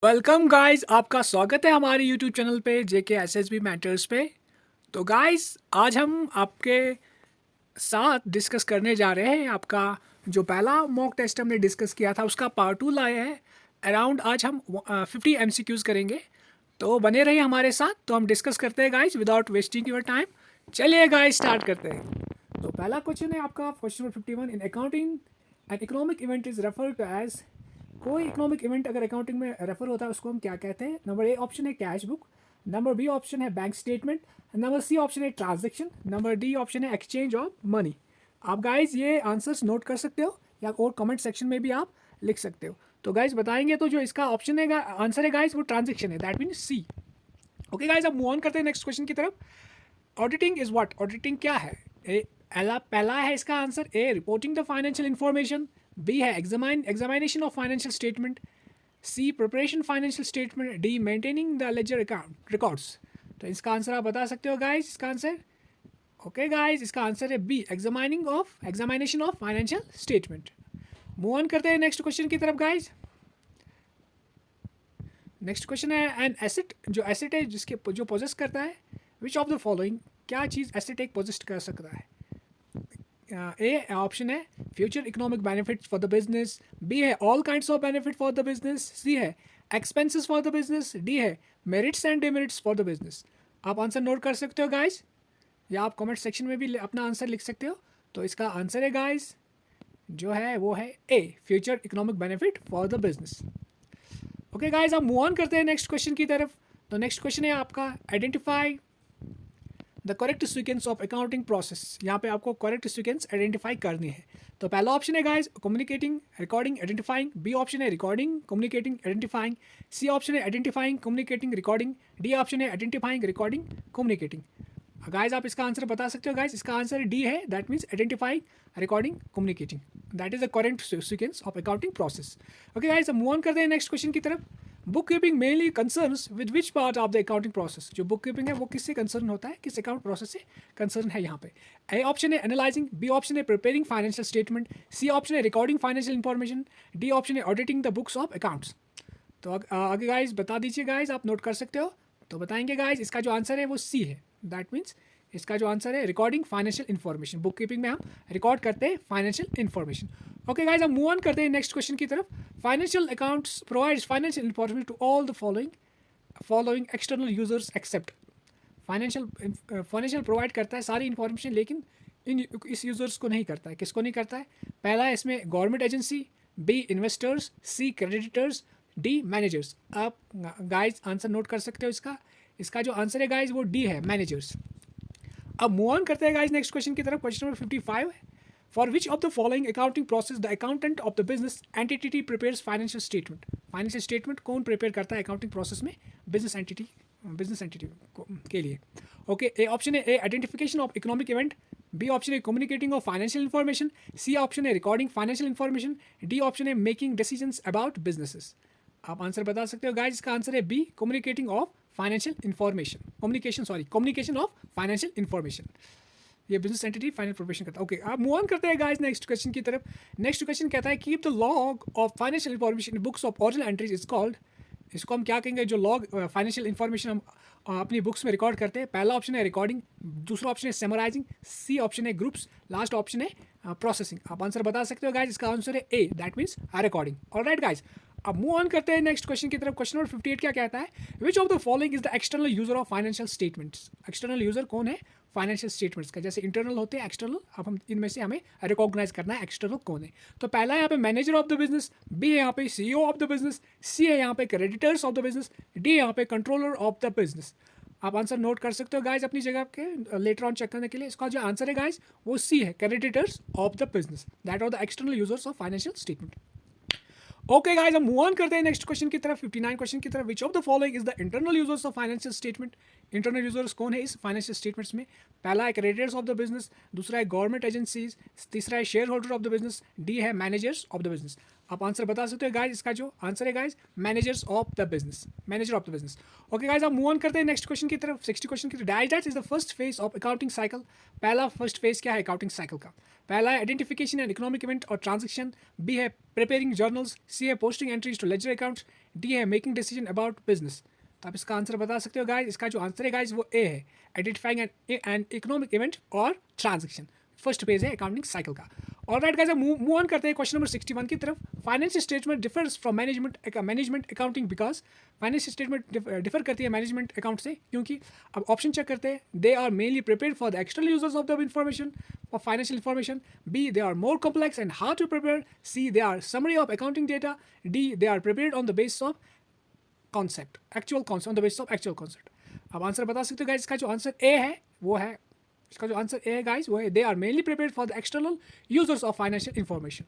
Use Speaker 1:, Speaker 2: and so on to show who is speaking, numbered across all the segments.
Speaker 1: Welcome guys, आपका स्वागत है हमारे यूट्यूब चैनल पे जेके एसएसबी मैटर्स पे। तो गाइस, आज हम आपके साथ डिस्कस करने जा रहे हैं आपका जो पहला मॉक टेस्ट हमने डिस्कस किया था उसका पार्ट 2 लाए हैं। अराउंड आज हम 50 एमसीक्यूज करेंगे, तो बने रहिए हमारे साथ। तो हम डिस्कस करते हैं guys without wasting your time. चलिए गाइस, स्टार्ट करते हैं। तो पहला क्वेश्चन है आपका question number 51। In accounting an economic event is referred to as. कोई इकोनॉमिक इवेंट अगर अकाउंटिंग में रेफर होता है उसको हम क्या कहते हैं? नंबर ए ऑप्शन है cash book, number B option है bank statement, number C option है ट्रांजेक्शन, नंबर डी ऑप्शन है एक्सचेंज ऑफ मनी। आप गाइज ये आंसर्स नोट कर सकते हो या और कमेंट सेक्शन में भी आप लिख सकते हो। तो गाइज बताएंगे तो जो इसका ऑप्शन है आंसर है गाइज वो ट्रांजेक्शन है, that mean C. Okay guys, अब मूव ऑन करते हैं नेक्स्ट क्वेश्चन की तरफ। Auditing is what? ऑडिटिंग क्या है? पहला है इसका answer A reporting the financial information, B है examination of financial statement, C preparation financial statement, D maintaining the ledger account records. तो इसका आंसर आप बता सकते हो गाइज इसका आंसर। ओके गाइज, इसका आंसर है B examination of financial statement. Move on करते हैं नेक्स्ट क्वेश्चन की तरफ गाइज। नेक्स्ट क्वेश्चन है एन एसेट, जो एसेट है जिसके जो पोजेस करता है विच ऑफ द फॉलोइंग, क्या चीज़ एसेट एक पोजेस कर सकता है? ए ऑप्शन है future economic benefits for the business, B है all kinds of benefit for the business, C है expenses for the business, D है merits and demerits for the business. आप आंसर नोट कर सकते हो गाइस, या आप कमेंट सेक्शन में भी अपना आंसर लिख सकते हो। तो इसका आंसर है गाइस जो है वो है ए future economic benefit for the business. Okay guys, आप मूव ऑन करते हैं नेक्स्ट क्वेश्चन की तरफ। तो नेक्स्ट क्वेश्चन है आपका identify the correct sequence of accounting process. यहाँ पे आपको करेक्ट सीक्वेंस आइडेंटिफाई करनी है। तो पहला ऑप्शन है guys communicating recording identifying, B option है recording communicating identifying, C option है identifying communicating recording, D option है आइडेंटिफाइंग रिकॉर्डिंग कम्युनिकेटिंग। गाइस आप इसका आंसर बता सकते हो गाइस, इसका आंसर डी है, that means identifying recording communicating, that is the correct sequence of accounting process. Okay guys, move on करते हैं नेक्स्ट क्वेश्चन की तरफ। Book keeping mainly concerns with which part of the accounting process. जो book keeping है वो किससे concern होता है, किस अकाउंट प्रोसेस से कंसर्न है यहाँ पे? ए ऑप्शन है एनालाइजिंग, बी ऑप्शन है preparing financial statement, C option है recording financial information, D option है auditing the books of accounts. तो आगे गाइज बता दीजिए गाइज, आप नोट कर सकते हो। तो बताएंगे गाइज इसका जो आंसर है वो सी है, दैट मीन्स इसका जो आंसर है recording financial information. Book keeping में हम रिकॉर्ड करते हैं फाइनेंशियल इन्फॉर्मेशन। ओके गाइज, हम मूव ऑन करते हैं नेक्स्ट क्वेश्चन की तरफ। Financial accounts provides financial information to all the following external users except. Financial provide करता है सारी इन्फॉर्मेशन, लेकिन इस यूजर्स को नहीं करता है। किसको नहीं करता है? पहला है इसमें गवर्नमेंट एजेंसी, बी इन्वेस्टर्स, सी क्रेडिटर्स, डी मैनेजर्स। आप गाइज आंसर नोट कर सकते हो इसका। इसका जो आंसर है गाइज वो डी है, मैनेजर्स। अब मूव ऑन करते हैं गाइज नेक्स्ट क्वेश्चन की तरफ। क्वेश्चन नंबर 55 है for which of the following accounting process the accountant of the business entity prepares financial statement. Financial statement कौन प्रिपेयर करता है अकाउंटिंग प्रोसेस में? बिजनेस एंटिटी के लिए। ओके, ए ऑप्शन है ए identification of economic event, B option है communicating of financial information, C option है recording financial information, D option है मेकिंग डिसीजंस अबाउट बिजनेसेस। आप आंसर बता सकते हो गाइज, इसका आंसर है B communicating of financial information, communication of financial information. ये बिजनेस एंटिटी फाइनल प्रोफेशन करता है। ओके, आप मूव ऑन करते हैं गाइस नेक्स्ट क्वेश्चन की तरफ। नेक्स्ट क्वेश्चन कहता है keep the log of financial information in books of original entries is called. इसको हम क्या कहेंगे? जो लॉग फाइनेंशियल इन्फॉर्मेशन हम अपनी बुक्स में रिकॉर्ड करते हैं। पहला ऑप्शन है रिकॉर्डिंग, दूसरा ऑप्शन है समराइजिंग, सी ऑप्शन है ग्रुप्स, लास्ट ऑप्शन है प्रोसेसिंग। आप आंसर बता सकते हो गाइज, इसका आंसर है A, that means recording. Alright guys, अब मूव ऑन करते हैं नेक्स्ट क्वेश्चन की तरफ। क्वेश्चन नंबर 58 क्या कहता है? विच of the following is the external user of financial statements. External user कौन है फाइनेंशियल स्टेटमेंट्स का? जैसे इंटरनल होते हैं, एक्सटर्नल। अब हम इनमें से हमें रिकॉग्नाइज करना है एक्सटर्नल कौन है। तो पहला है यहाँ पे manager of the business, B है यहाँ पे CEO of the business, C है यहाँ पे creditors of the business, D है यहाँ पे कंट्रोलर ऑफ द बिजनेस। आप आंसर नोट कर सकते हो गाइज अपनी जगह के लेटर ऑन चेक करने के लिए। इसका जो आंसर है गाइज वो सी है, creditors of the business, that are the external users of financial statement. Okay guys, हम मूव ऑन करते हैं नेक्स्ट क्वेश्चन की तरफ, 59 क्वेश्चन की तरफ। Which of the following is the internal users of financial statement. Internal users कौन है इस फाइनेंशियल स्टेटमेंट्स में? पहला है क्रेडिटर्स ऑफ द बिजनेस, दूसरा है गवर्नमेंट एजेंसीज, तीसरा है share holder of the business, D है मैनेजर्स ऑफ द बिजनेस। आप आंसर बता सकते हो गाइज, इसका जो आंसर है guys managers of the business, manager of the business. Okay guys, आप मूव ऑन करते हैं नेक्स्ट क्वेश्चन की तरफ, 60 क्वेश्चन की तरफ। Digest is the first phase of accounting cycle. पहला फर्स्ट फेज क्या है अकाउंटिंग साइकिल का? पहला है आइडेंटिफिकेशन एंड इकोनॉमिक इवेंट और ट्रांजेक्शन, बी है प्रिपेयरिंग जर्नल्स, सी है posting entries to ledger accounts, D है मेकिंग डिसीजन अबाउट बिजनेस। तो आप इसका आंसर बता सकते हो गाइज, इसका जो आंसर है गाइज वो ए है, आइडेंटिफाइंग एंड इकोनॉमिक इवेंट और ट्रांजेक्शन, फर्स्ट फेज है अकाउंटिंग साइकिल का। ऑलराइट गाइस, मूव ऑन करते हैं क्वेश्चन नंबर 61 की तरफ। Financial statement differs from management accounting because financial statement differ करती है मैनेजमेंट अकाउंट से, क्योंकि अब ऑप्शन चेक करते हैं। They are mainly prepared for the external users of the information for financial information, B they are more complex and hard to prepare, C they are summary of accounting data, D they are prepared on the basis of concept, actual concept, on the basis of actual concept. अब answer बता सकते हो guys, इसका जो answer A है वो है, इसका जो आंसर ए है गाइस वो है they are mainly prepared for the external users of financial information.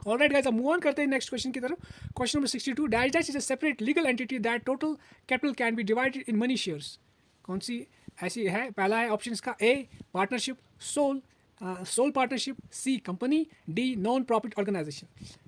Speaker 1: Alright guys, अब मूव ऑन करते हैं नेक्स्ट क्वेश्चन की तरफ। Question number 62, digest is a separate legal entity that total capital can be divided in many shares. कौन सी ऐसी है? पहला है ऑप्शन इसका A partnership, sole partnership, C company, D non profit organisation.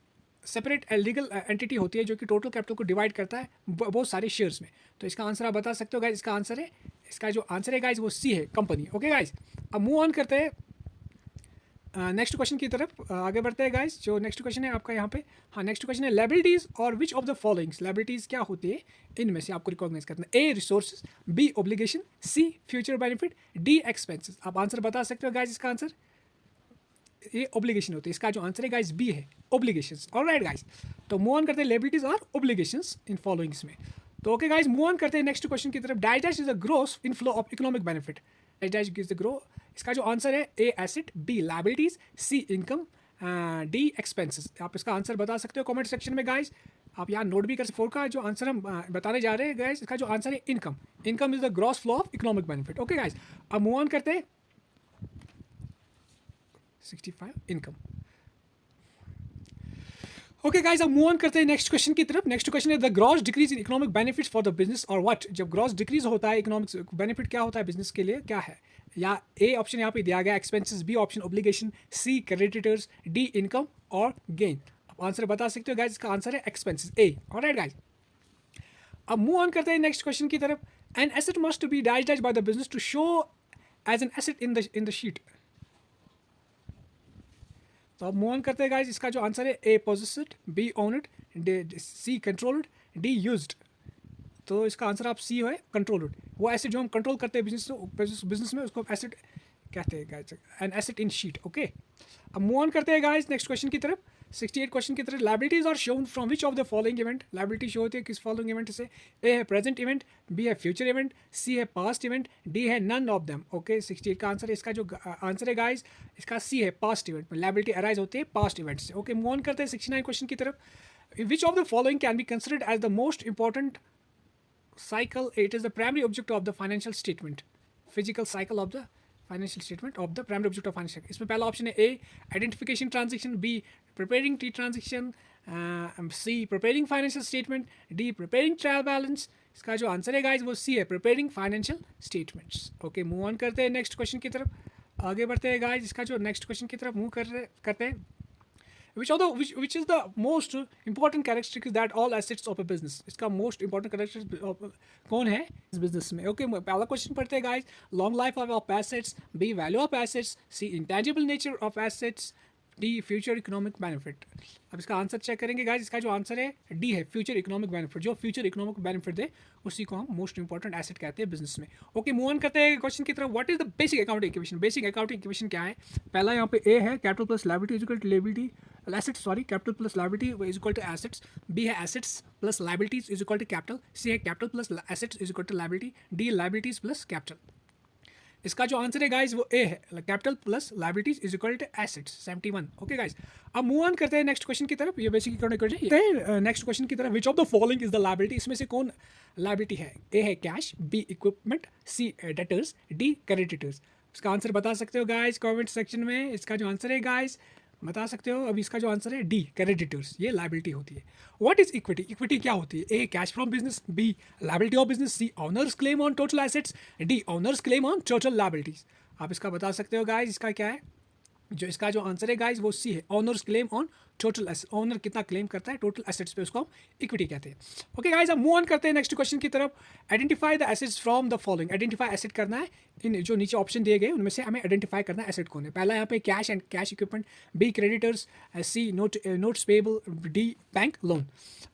Speaker 1: Separate legal entity होती है जो कि टोटल कैपिटल को डिवाइड करता है बहुत सारे शेयर्स में। तो इसका आंसर आप बता सकते हो गाइज, इसका आंसर है, इसका जो आंसर है गाइज वो सी है, कंपनी। ओके गाइज, अब मूव ऑन करते हैं नेक्स्ट क्वेश्चन की तरफ, आगे बढ़ते हैं गाइज। जो नेक्स्ट क्वेश्चन है आपका यहाँ पे, हाँ नेक्स्ट क्वेश्चन है लायबिलिटीज और विच ऑफ द फॉलोइंग्स, लायबिलिटीज क्या होती है इनमें से आपको रिकॉग्नाइज करना है? ए रिसोर्सेज, बी ऑब्लिगेशन, सी फ्यूचर बेनिफिट, डी एक्सपेंसेस। आप आंसर बता सकते हो गाइज, इसका आंसर ये ऑब्लिगेशन होती है, इसका जो आंसर है गाइज बी है, ऑब्लिगेशंस। ऑलराइट गाइज, तो मूव ऑन करते हैं लायबिलिटीज और ऑब्लिगेशंस इन फॉलोइंग्स में। तो ओके गाइज, मूव ऑन करते हैं नेक्स्ट क्वेश्चन की तरफ। Digest is the gross inflow of economic benefit. Digest gives the grow, इसका जो आंसर है A asset, B liabilities, C income, D expenses. आप इसका आंसर बता सकते हो कमेंट सेक्शन में गाइज। आप यहाँ नोट भी कर सकते हो। का जो आंसर हम बताने जा रहे हैं गाइज, इसका जो आंसर है income. Income is the gross flow of economic benefit. Okay guys, अब मूव ऑन करते हैं 65 इनकम। ओके गाइस, अब मूव ऑन करते हैं नेक्स्ट क्वेश्चन की तरफ। नेक्स्ट क्वेश्चन है the gross decrease in economic benefits for the business और व्हाट। जब ग्रॉस डिक्रीज होता है इकोनॉमिक बेनिफिट क्या होता है बिजनेस के लिए, क्या है? या ए ऑप्शन यहाँ पे दिया गया expenses, B option obligation, C creditors, D income और गेन। आप आंसर बता सकते हो गाइस, इसका आंसर है एक्सपेंसेस, ए। ऑलराइट गाइस, अब मूव ऑन करते हैं नेक्स्ट क्वेश्चन की तरफ। An asset must be digested by the business to show as an asset in the sheet. तो अब मूव ऑन करते हैं गाइज, इसका जो आंसर है ए पोजेस्ड, बी ओन्ड, सी कंट्रोल्ड, डी यूज्ड। तो इसका आंसर आप सी है कंट्रोल्ड। वो एसेट जो हम कंट्रोल करते हैं बिजनेस में उसको एसेट कहते हैं गाइज, एन एसेट इन शीट। ओके, अब मूव ऑन करते हैं गाइज नेक्स्ट क्वेश्चन की तरफ, 68 क्वेश्चन की तरफ। Liabilities are shown from which of the following event. Liability show होती है किस फॉलोइंग इवेंट से? ए है प्रेजेंट इवेंट, बी है फ्यूचर इवेंट, सी है पास्ट इवेंट, डी है नन ऑफ देम। ओके, 68 का आंसर है, इसका जो आंसर है गाइज इसका सी है पास्ट इवेंट में। लायबिलिटी अराइज होती है पास्ट इवेंट से। ओके, मूव ऑन करते हैं 69 क्वेश्चन की तरफ। Which of the following can be considered as the most important cycle? It is the primary object of the financial statement, physical cycle of the financial statement of the primary object of financial। इसमें पहला option है ए identification transaction, B preparing T transaction, C preparing financial statement, D preparing trial balance. इसका जो answer है guys वो C है preparing financial statements. Okay, move on करते हैं नेक्स्ट क्वेश्चन की तरफ, आगे बढ़ते हैं गाइज। इसका जो नेक्स्ट क्वेश्चन की तरफ मूव करते हैं। which is the most important characteristic that all assets of a business। इसका most important characteristic कौन है इस बिजनेस में? ओके, पहला क्वेश्चन पढ़ते हैं guys. Long life of assets, B value of assets, C intangible nature of assets, D future economic benefit. अब इसका आंसर चेक करेंगे गाइज, इसका जो आंसर है डी है फ्यूचर इकोनॉमिक बेनिफिट। जो फ्यूचर इकोनॉमिक बेनिफिट दे उसी को हम मोस्ट इंपॉर्टेंट एसेट कहते हैं बिजनेस में। ओके, मूव ऑन करते हैं क्वेश्चन की तरफ। What is the basic accounting equation? Basic accounting equation क्या है? पहला यहाँ पे ए है capital plus liability is equal to liability assets, sorry, capital plus liability is equal to assets, B है assets plus liabilities is equal to capital, C है capital plus assets is equal to liability, D liabilities plus capital। इसका जो answer है guys वो A है capital plus liabilities is equal to assets, 71। Okay guys, अब move on करते हैं next question की तरफ। ये बेसिक इक्वेशन नेक्स्ट क्वेश्चन की तरफ। Which of the following is the liability? इसमें से कौन लायबिलिटी है? ए है कैश, बी इक्विपमेंट, सी डेटर्स, डी क्रेडिटर्स। इसका आंसर बता सकते हो गाइज कमेंट सेक्शन में। इसका जो आंसर है गाइज बता सकते हो। अब इसका जो आंसर है डी क्रेडिटर्स, ये लायबिलिटी होती है। What is equity? इक्विटी क्या होती है? A cash from business, B liability of business, C owner's claim on total assets, D owner's claim on total liabilities. आप इसका बता सकते हो गाइज, इसका क्या है? जो इसका जो आंसर है गाइज वो सी है, owners claim on total asset. Owner कितना क्लेम करता है टोटल एसेट्स पे, उसको हम इक्विटी कहते हैं। ओके गाइज, अब मूव ऑन करते हैं नेक्स्ट क्वेश्चन की तरफ। Identify the assets from the following. Identify asset करना है, इन जो नीचे ऑप्शन दिए गए उनमें से हमें आइडेंटिफाई करना है एसेट कौन है। पहला यहाँ पे cash and cash equipment, B creditors, C notes payable, D bank loan.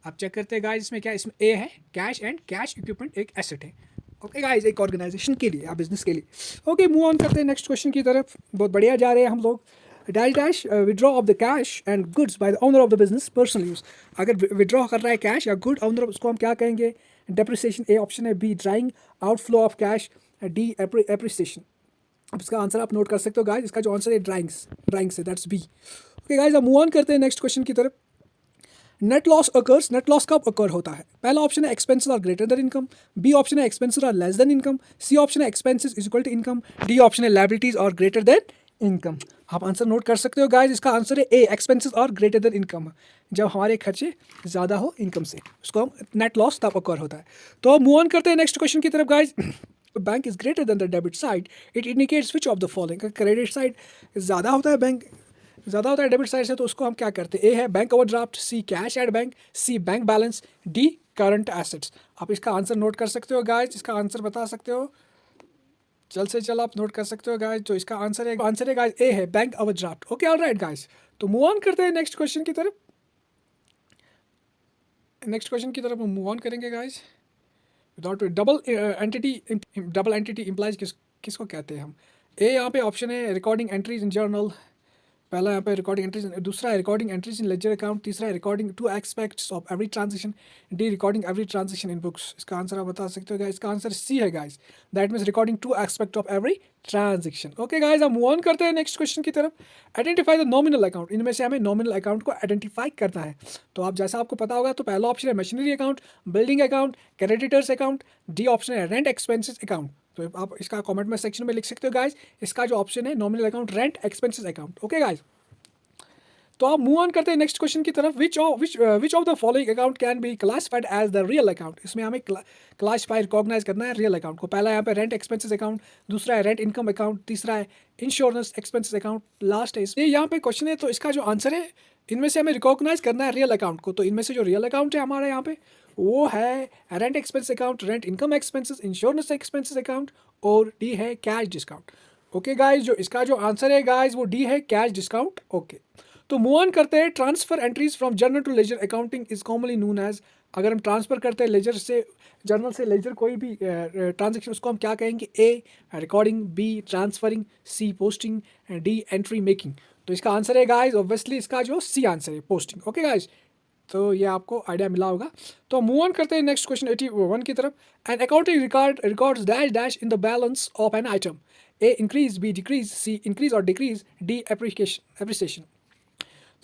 Speaker 1: आप चेक करते हैं गाइज इसमें क्या, इसमें ए है कैश एंड कैश इक्विपमेंट एक एसेट है। ओके गाइज, एक ऑर्गेनाइजेशन के लिए या बिजनेस के लिए। ओके, मूव ऑन करते हैं नेक्स्ट क्वेश्चन की तरफ। बहुत बढ़िया जा रहे हैं हम लोग। Dash dash withdraw of the cash and goods by the owner of the business personal use. अगर विड्रॉ कर रहा है कैश या गुड ओनर, उसको हम क्या कहेंगे, डेप्रिसिएशन ए ऑप्शन है, B drawing outflow of cash, D appreciation. अब इसका आंसर आप नोट कर सकते हो गाइज, इसका जो आंसर है ड्राइंग्स है, दैट्स बी। ओके गाइज, अब मूव ऑन करते हैं नेक्स्ट क्वेश्चन की तरफ। Net loss occurs, net loss कब अकर होता है। पहला ऑप्शन है expenses are greater than income, B option है expenses are less than income, C option है expenses is equal to income, D option है liabilities are greater than income. आप answer note कर सकते हो गाइज, इसका आंसर है A, expenses are greater than income. जब हमारे खर्चे ज़्यादा हो इनकम से, उसको हम नेट लॉस तब अकर होता है। तो मूव ऑन करते हैं नेक्स्ट क्वेश्चन की तरफ guys. Bank is greater then the debit side, it indicates which of the following. Credit side ज़्यादा होता है, बैंक ज़्यादा होता है डेबिट साइड से, तो उसको हम क्या करते हैं, ए है bank overdraft, C cash at bank, C bank balance, D current assets. आप इसका आंसर नोट कर सकते हो गाइज, इसका आंसर बता सकते हो, जल्द से जल्द आप नोट कर सकते हो गाइज। तो इसका आंसर है गाइज ए है bank overdraft. Okay, alright guys, तो मूव ऑन करते हैं नेक्स्ट क्वेश्चन की तरफ। नेक्स्ट क्वेश्चन की तरफ हम मूव ऑन करेंगे guys. Without double entity implies किसको कहते हैं हम। ए यहाँ पे ऑप्शन है रिकॉर्डिंग एंट्रीज इन जर्नल, पहला यहाँ पे रिकॉर्डिंग एंट्रीज, दूसरा है recording entries in ledger account, तीसरा है recording two aspects of every transaction, D recording every transaction in books. इसका आंसर आप बता सकते हो गाइस, इसका आंसर सी है guys, that means recording to aspect of every transaction. Okay guys, हम मूव ऑन करते हैं नेक्स्ट क्वेश्चन की तरफ। आइडेंटिफाई द नॉमिनल अकाउंट, इनमें से हमें नॉमिनल अकाउंट को आइडेंटिफाई करना है। तो आप जैसा आपको पता होगा, तो पहला ऑप्शन है machinery account, building account, creditors account, D option है रेंट एक्सपेंसेस अकाउंट। तो आप इसका कमेंट में सेक्शन में लिख सकते हो गाइस, इसका जो ऑप्शन है nominal account rent expenses account. Okay guys, तो आप मूव ऑन करते हैं नेक्स्ट क्वेश्चन की तरफ। Which of the following account can be classified as the real account. इसमें हमें क्लासिफाई रिकॉग्नाइज करना है रियल अकाउंट को। पहला यहाँ पे रेंट एक्सपेंसेस अकाउंट, दूसरा है रेंट इनकम अकाउंट, तीसरा है इंश्योरेंस एक्सपेंसेस अकाउंट, लास्ट है ये यहाँ पे क्वेश्चन है। तो इसका जो आंसर है, इनमें से हमें रिकॉग्नाइज करना है रियल अकाउंट को। तो इनमें से जो रियल अकाउंट है हमारे यहाँ पे, वो है rent expense account, rent income expenses, insurance expenses account, और डी है कैश डिस्काउंट। ओके गाइज, जो इसका जो आंसर है गाइज वो डी है कैश डिस्काउंट। ओके, तो मूव ऑन करते हैं। Transfer entries from journal to ledger accounting is commonly known as. अगर हम ट्रांसफर करते हैं लेजर से जर्नल से लेजर कोई भी ट्रांजेक्शन, उसको हम क्या कहेंगे, A recording, B transferring, C posting, D entry making. तो इसका आंसर है गाइज ऑब्वियसली इसका जो सी आंसर है पोस्टिंग। ओके गाइज, तो ये आपको आइडिया मिला होगा। तो मूव ऑन करते हैं नेक्स्ट क्वेश्चन 81 की तरफ। An accounting records dash dash in the balance of an item, A increase, B decrease, C increase और डिक्रीज, डी एप्रिसिएशन।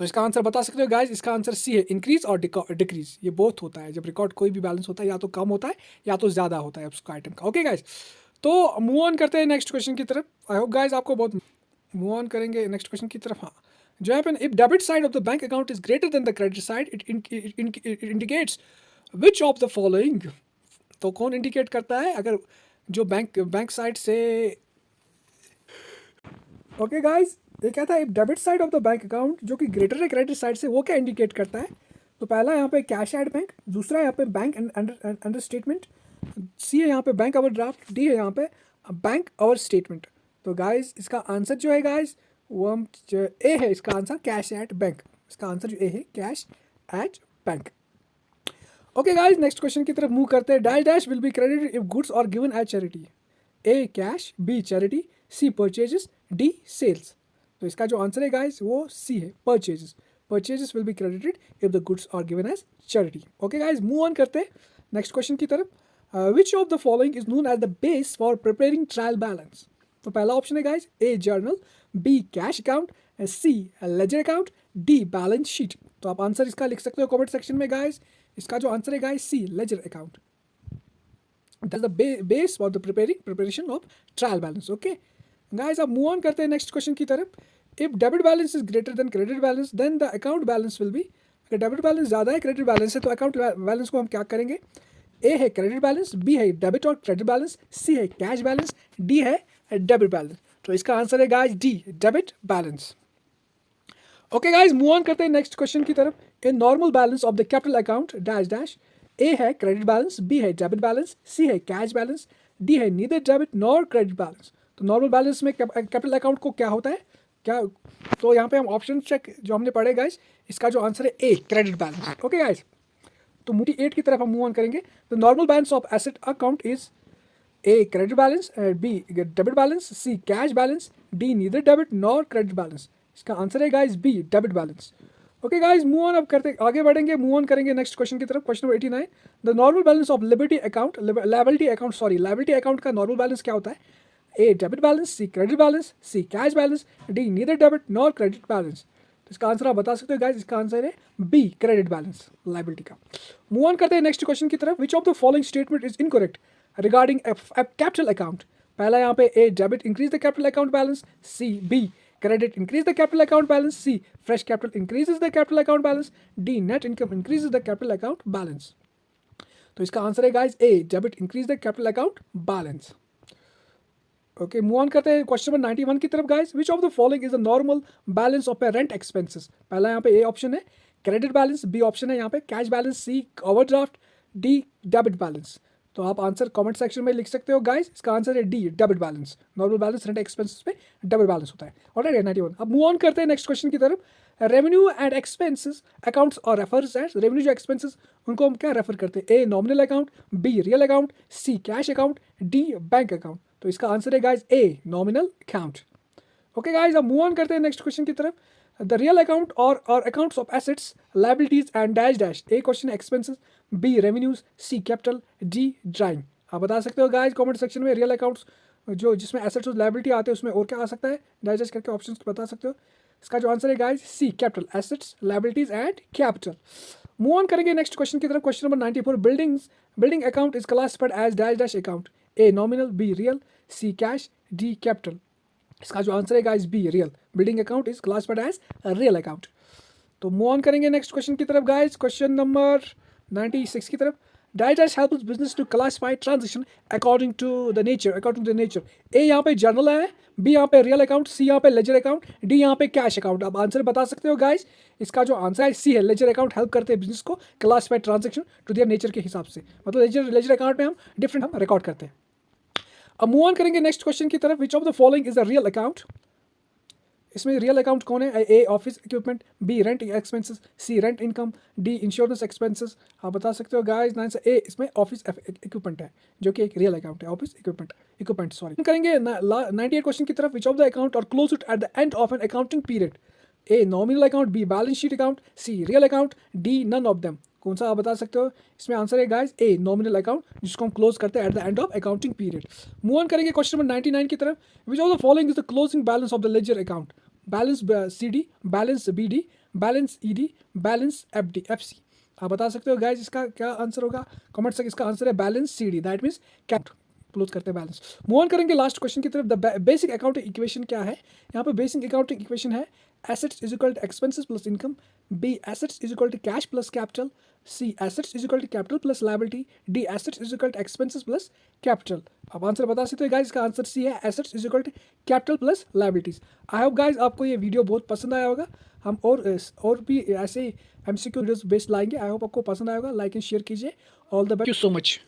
Speaker 1: तो इसका आंसर बता सकते हो गाइज, इसका आंसर सी है इंक्रीज और डिक्रीज। ये बोथ होता है, जब रिकॉर्ड कोई भी बैलेंस होता है, या तो कम होता है या तो ज़्यादा होता है उसका आइटम का। ओके गाइज, तो मूव ऑन करते हैं नेक्स्ट क्वेश्चन की तरफ। आई होप गाइज आपको बहुत मूव ऑन करेंगे नेक्स्ट क्वेश्चन की तरफ। हाँ, जो है if debit side of the bank account is greater then the credit side, it indicates which of the following. तो कौन इंडिकेट करता है, अगर जो बैंक साइड से। ओके गाइज, ये कहता है if debit side of the bank account जो कि ग्रेटर है क्रेडिट साइड से, वो क्या इंडिकेट करता है। तो पहला यहाँ पे कैश एट बैंक, दूसरा यहाँ पे बैंक अंडर स्टेटमेंट, सी है यहाँ पे बैंक ओवर ड्राफ्ट, डी है यहाँ पे बैंक ओवर स्टेटमेंट। तो गाइज इसका आंसर जो है गाइज वो हम ए है, इसका आंसर कैश एट बैंक। इसका आंसर जो ए है cash at bank. Okay guys, next question की तरफ मूव करते हैं। Dash dash will be credited if goods are given as charity, A cash, B charity, C purchases, D sales. तो इसका जो आंसर है गाइज वो सी है purchases. Purchases will be credited if the goods are given as charity. Okay guys, move on करते हैं next question की तरफ। Which of the following is known as the base for preparing trial balance. तो पहला option है guys A journal, B cash account, C ledger account, D balance sheet. तो आप answer इसका लिख सकते हो कमेंट सेक्शन में गाइज। इसका जो आंसर है guys C ledger account, that is the base for the preparation of trial balance. Okay guys, अब मूव ऑन करते हैं नेक्स्ट क्वेश्चन की तरफ। If debit balance is greater than credit balance, then the account balance will be. अगर debit balance ज़्यादा है credit balance है, तो अकाउंट बैलेंस को हम क्या करेंगे, ए है क्रेडिट बैलेंस, बी है डेबिट और क्रेडिट बैलेंस, सी है कैश बैलेंस, डी है डेबिट बैलेंस। तो इसका आंसर है guys D, debit balance. Okay guys, move on करते हैं नेक्स्ट क्वेश्चन की तरफ। In normal balance of the capital account dash dash, A है क्रेडिट बैलेंस, बी है डेबिट बैलेंस, सी है कैश बैलेंस, डी है neither debit nor credit balance. तो normal balance में कैपिटल अकाउंट को क्या होता है, क्या, तो यहाँ पे हम ऑप्शन चेक जो हमने पढ़े गाइस, इसका जो आंसर है A, credit balance. Okay guys, तो मूवी 8 की तरफ हम मूव ऑन करेंगे। The normal balance of asset account is A credit balance, B debit balance, C cash balance, D neither debit nor credit balance. इसका answer है guys B, debit balance. Okay guys, move on अब करते आगे बढ़ेंगे, move on करेंगे next question की तरफ। Question number 89, the normal balance of liberty account, liability account का नॉर्मल बैलेंस क्या होता है? A debit balance, C credit balance, C cash balance, D neither debit nor credit balance. तो इसका answer आप बता सकते हो गाइस, इसका आंसर है बी, क्रेडिट बैलेंस लायबिलिटी का। मूव ऑन करते हैं नेक्स्ट क्वेश्चन की तरफ। Which of the following statement is incorrect regarding capital account? पहला यहाँ पे A debit increase the capital account balance, C B credit increase the capital account balance, C fresh capital increases the capital account balance, D net income increases the capital account balance. तो इसका answer है guys A, debit increase the capital account balance. Okay, move on करते हैं question number 91 की तरफ guys. Which of the following is the normal balance of rent expenses? पहला यहाँ पे ए ऑप्शन है क्रेडिट बैलेंस, बी ऑप्शन है यहाँ पे कैश बैलेंस, सी ओवरड्राफ्ट, डी डेबिट बैलेंस। तो आप आंसर कमेंट सेक्शन में लिख सकते हो गाइस, इसका आंसर है D, debit balance. Normal balance rent expenses पे डेबिट बैलेंस होता है। ऑलराइट, 91। अब मूव ऑन करते हैं नेक्स्ट क्वेश्चन की तरफ। Revenue and expenses accounts are refers as, revenue जो एक्सपेंसेस उनको हम क्या रेफर करते हैं? A nominal account, B real account, C cash account, D bank account. तो इसका आंसर है guys A, nominal account. Okay guys, अब मूव ऑन करते हैं नेक्स्ट क्वेश्चन की तरफ। The real account are accounts of assets, liabilities and dash dash. A question expenses, B revenues, C capital, D drawing. आप बता सकते हो गाइस कमेंट सेक्शन में, रियल अकाउंट्स जो जिसमें एसेट्स और लायबिलिटी आते हैं उसमें और क्या आ सकता है, डैश डैश करके ऑप्शंस बता सकते हो। इसका जो आंसर है guys C, capital, assets, liabilities and capital. Move on करेंगे नेक्स्ट क्वेश्चन की तरफ। Question number 94, building account is classified as dash dash account. A nominal, B real, C cash, D capital. इसका जो आंसर है guys B, real. Building account is classified as real account. तो move on करेंगे next question की तरफ guys. Question number 96 की तरफ। Dash dash helps business to classify transaction according to the nature. A यहाँ पे जर्नल है, बी यहाँ पे रियल अकाउंट, सी यहाँ पे लेजर अकाउंट, डी यहाँ पे कैश अकाउंट। आप आंसर बता सकते हो गाइस, इसका जो आंसर है सी है, लेजर अकाउंट हेल्प करते हैं बिजनेस को classify transaction to their nature के हिसाब से। मतलब लेजर अकाउंट में हम डिफरेंट रिकॉर्ड करते हैं। अब मूव ऑन करेंगे नेक्स्ट क्वेश्चन की तरफ। Which of the following is a real account? इसमें रियल अकाउंट कौन है? A office equipment, B rent expenses, C rent income, D insurance expenses. आप बता सकते हो गाइस, आंसर ए, इसमें ऑफिस इक्विपमेंट है जो कि एक रियल अकाउंट है, ऑफिस इक्विपमेंट सॉरी। करेंगे 98 क्वेश्चन की तरफ। Which of the account are close it at the end of an accounting period? A nominal account, B balance sheet account, C real account, D none of them. कौन सा आप बता सकते हो? इसमें आंसर है गाइस ए, नॉमिनल अकाउंट, जिसको हम क्लोज करते हैं at the end of accounting period. Move on करेंगे क्वेश्चन नंबर 99 की तरफ। Which of the following is the closing balance of the ledger account? Balance C D, balance B D, balance E D, balance F C. आप बता सकते हो guys, इसका क्या answer होगा कमेंट से। इसका आंसर है balance C D, that means cap, close करते हैं बैलेंस। मूव ऑन करेंगे लास्ट क्वेश्चन की तरफ। द बेसिक अकाउंटिंग इक्वेशन क्या है? यहाँ पे बेसिक अकाउंटिंग इक्वेशन है assets is equal to expenses plus income, B assets is equal to cash plus capital, C assets is equal to capital plus liability, D assets is equal to expenses plus capital। आप answer बता सकते हो guys, इसका answer C है, assets is equal to capital plus liabilities। I hope guys आपको ये video बहुत पसंद आया होगा। हम और भी ऐसे MCQ वीडियोस बेस्ड लाएंगे। आई होप आपको पसंद आएगा। लाइक एंड शेयर कीजिए। All the best, thank you so much.